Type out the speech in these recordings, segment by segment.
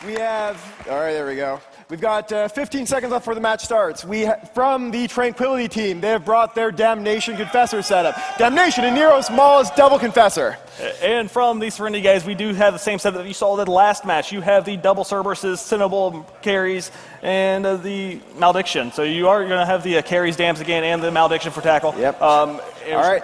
We have, all right, there we go. We've got 15 seconds left before the match starts. From the Tranquility team, they have brought their Damnation Confessor setup. Damnation and Nero's smallest double Confessor. And from the Serenity guys, we do have the same setup that you saw in the last match. You have the double Cerberuses, Cinnable carries, and the Malediction. So you are going to have the carries, dams again, and the Malediction for tackle. Yep. All right.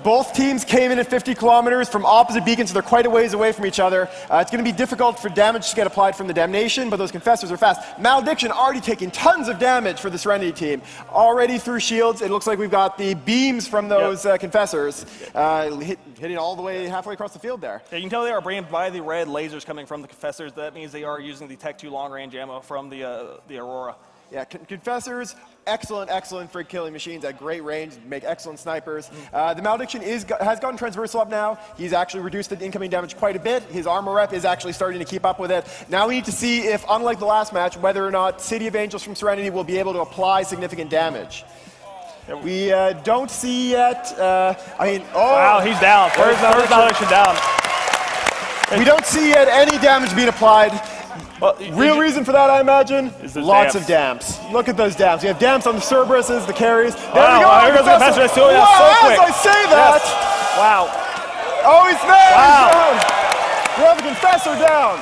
Both teams came in at 50 kilometers from opposite beacons, so they're quite a ways away from each other. It's going to be difficult for damage to get applied from the Damnation, but those Confessors are fast. Malediction already taking tons of damage for the Serenity team. Already through shields, it looks like we've got the beams from those Confessors hitting all the way halfway across the field there. Yeah, you can tell they are brained by the red lasers coming from the Confessors. That means they are using the Tech 2 long-range ammo from the Aurora. Yeah, Confessors, excellent for killing machines at great range, make excellent snipers. The Malediction has gotten transversal up now. He's actually reduced the incoming damage quite a bit. His armor rep is actually starting to keep up with it. Now we need to see if, unlike the last match, whether or not City of Angels from Serenity will be able to apply significant damage. We don't see yet. Wow, he's down. First Malediction down. We don't see yet any damage being applied. Well, real reason for that, I imagine, lots of damps. Look at those damps. We have damps on the Cerberuses, the carries. There we go. Here goes the Confessor. That's so quick. As I say that. Yes. Wow. Oh, he's there. Wow. He's down. We have the Confessor down.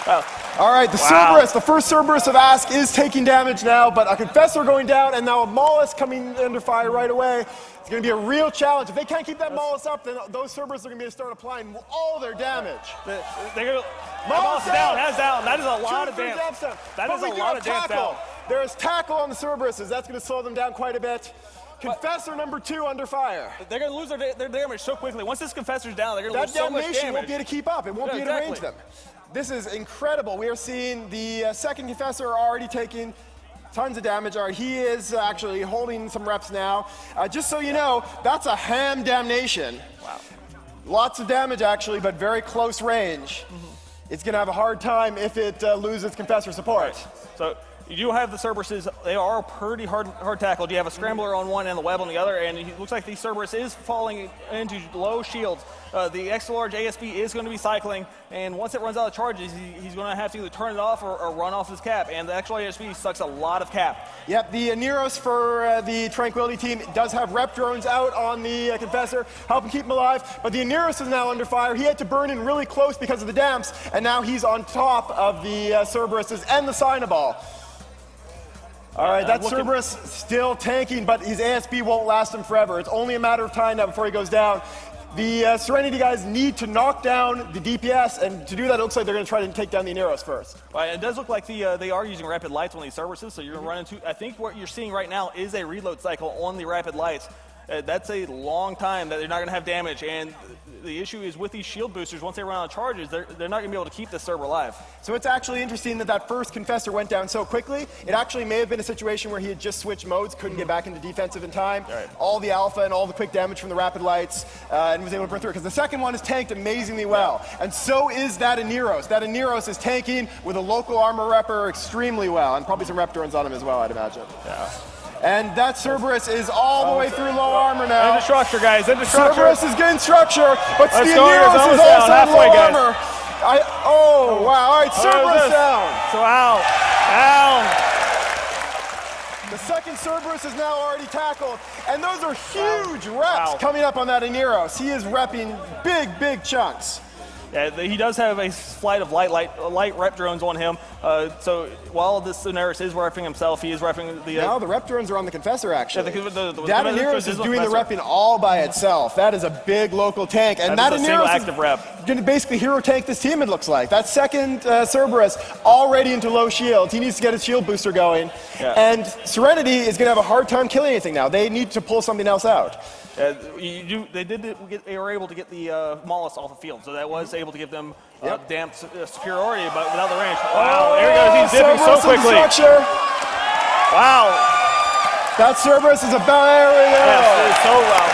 Wow. All right, the Cerberus, the first Cerberus of Ask is taking damage now, but a Confessor going down, and now a Mollusk coming under fire right away. It's going to be a real challenge. If they can't keep that Mollusk up, then those Cerberus are going to be able to start applying all their damage. They're going to... Mollusk down, has down. That is a lot of damage. That is a lot of damage down. There is tackle on the Cerberuses. That's going to slow them down quite a bit. Confessor number 2 under fire. They're going to lose their damage so quickly. Once this Confessor's down, they're going to lose so much damage. That Damnation won't be able to keep up. It won't be able to range them. This is incredible. We are seeing the second Confessor already taking tons of damage. He is actually holding some reps now. Just so you know, that's a ham Damnation. Wow. Lots of damage actually, but very close range. It's going to have a hard time if it loses Confessor support. Right. So you do have the Cerberuses. They are pretty hard tackled. You have a Scrambler on one and the Web on the other, and it looks like the Cerberus is falling into low shields. The extra large ASB is going to be cycling, and once it runs out of charges, he's going to have to either turn it off or run off his cap, and the extra large ASB sucks a lot of cap. Yep, the Neros for the Tranquility team does have rep drones out on the Confessor, helping keep him alive, but the Neros is now under fire. He had to burn in really close because of the damps, and now he's on top of the Cerberuses and the Cynaball. All right, that Cerberus still tanking, but his ASB won't last him forever. It's only a matter of time now before he goes down. The Serenity guys need to knock down the DPS, and to do that, it looks like they're going to try to take down the Neros first. Right, it does look like they are using rapid lights on these Cerberuses, so you're going to run into, I think what you're seeing right now is a reload cycle on the rapid lights. That's a long time that they're not going to have damage, and the issue is with these shield boosters, once they run out of charges, they're not going to be able to keep this Cerber alive. So it's actually interesting that first Confessor went down so quickly. It actually may have been a situation where he had just switched modes, couldn't get back into defensive in time. Right. All the alpha and all the quick damage from the rapid lights, and was able to burn through it. Because the second one is tanked amazingly well. And so is that Neros. That Neros is tanking with a local armor repper extremely well, and probably some rep drones on him as well, I'd imagine. Yeah. And that Cerberus is all the way through low armor now. Into structure, guys. Into structure. Cerberus is getting structure, but the Neros is also halfway, low guys. armor. Wow. All right, Cerberus down. So out. Down. The second Cerberus is now already tackled, and those are huge reps coming up on that Neros. He is repping big chunks. Yeah, he does have a flight of light rep drones on him. So while this Neros is repping himself, he is repping the... No, the rep drones are on the Confessor, actually. Yeah, that Neros is doing the repping all by itself. That is a big local tank. And that Neros is going to basically hero tank this team, it looks like. That second Cerberus already into low shields. He needs to get his shield booster going. Yeah. And Serenity is going to have a hard time killing anything now. They need to pull something else out. They were able to get the Mollusk off the field, so that was able to give them damp superiority, but without the range. Wow, there he goes, he's dipping so quickly. Wow. That Cerberus is about there. Yes, it's so well.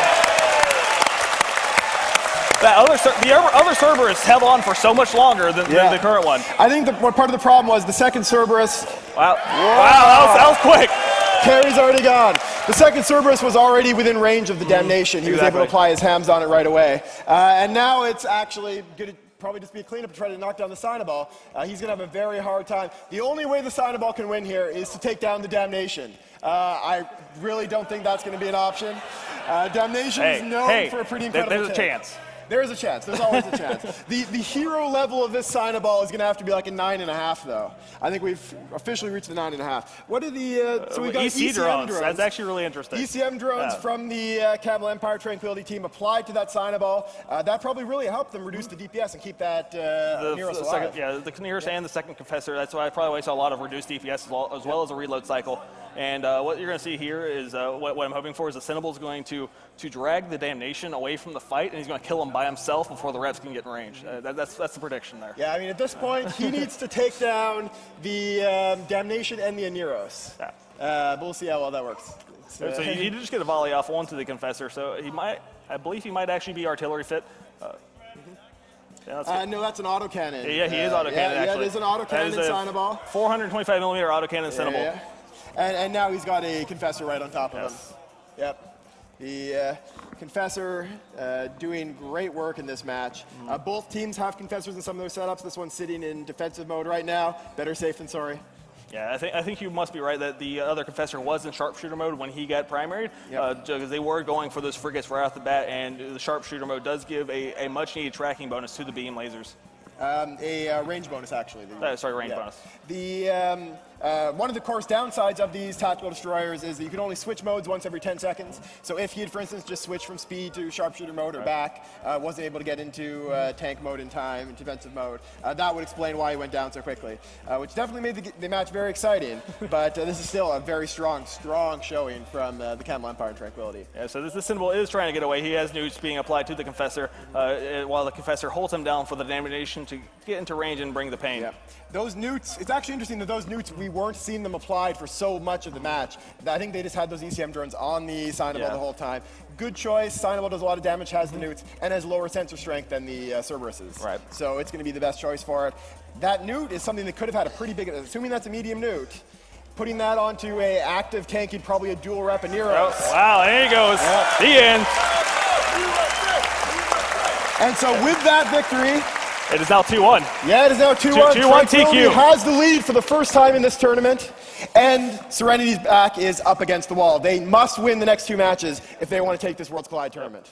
The other Cerberus held on for so much longer than the current one. I think what part of the problem was the second Cerberus. Wow, that was quick. Carry's already gone. The second Cerberus was already within range of the Damnation. He was able to apply his hams on it right away. And now it's actually going to probably just be a cleanup to try to knock down the Sinaball, he's going to have a very hard time. The only way the Sinaball can win here is to take down the Damnation. I really don't think that's going to be an option. Damnation is known for a pretty incredible There's take. a chance. There is a chance. There's always a chance. The hero level of this Sinaball is going to have to be like a 9.5, though. I think we've officially reached the 9.5. What are the... so we got EC drones. That's actually really interesting. ECM drones from the Camel Empire Tranquility team applied to that Sinaball. That probably really helped them reduce the DPS and keep that Neros alive. The Neros and the second Confessor. That's why I saw a lot of reduced DPS as well as a reload cycle. And what you're going to see here is what I'm hoping for is the Sinaball is going to drag the Damnation away from the fight, and he's going to kill him by himself before the reps can get in range. That's the prediction there. Yeah, I mean, at this point, he needs to take down the Damnation and the Aneros. Yeah. But we'll see how well that works. So he did just get a volley off onto the Confessor, so I believe he might actually be artillery fit. No, that's an autocannon. Yeah, he is autocannon, actually. Yeah, it is an autocannon Sinaball. 425mm autocannon Sinaball. Yeah. And now he's got a Confessor right on top of him. Yep. The Confessor doing great work in this match. Both teams have Confessors in some of their setups. This one's sitting in defensive mode right now. Better safe than sorry. Yeah, I think you must be right that the other Confessor was in sharpshooter mode when he got primaried, because they were going for those frigates right off the bat, and the sharpshooter mode does give a much-needed tracking bonus to the beam lasers. A range bonus, actually. Range bonus. The one of the course downsides of these tactical destroyers is that you can only switch modes once every 10 seconds. So if he had, for instance, just switched from speed to sharpshooter mode or back, wasn't able to get into tank mode in time, into defensive mode, that would explain why he went down so quickly, which definitely made the match very exciting. But this is still a very strong showing from the Camel Empire and Tranquility. Yeah, so this symbol is trying to get away. He has nukes being applied to the Confessor, while the Confessor holds him down for the Damnation to get into range and bring the pain. Yeah. Those newts, it's actually interesting that those newts, we weren't seeing them applied for so much of the match. I think they just had those ECM drones on the Sinaball the whole time. Good choice. Sinaball does a lot of damage, has the newts, and has lower sensor strength than the Cerberuses. Right. So it's going to be the best choice for it. That newt is something that could have had a pretty big, assuming that's a medium newt, putting that onto a active tank, probably a dual rep Aneros. Oh, wow, there he goes. Yep. The end. And so with that victory, it is now 2-1. Yeah, it is now 2-1. 2-1 TQ. Has the lead for the first time in this tournament, and Serenity's back is up against the wall. They must win the next two matches if they want to take this Worlds Collide tournament.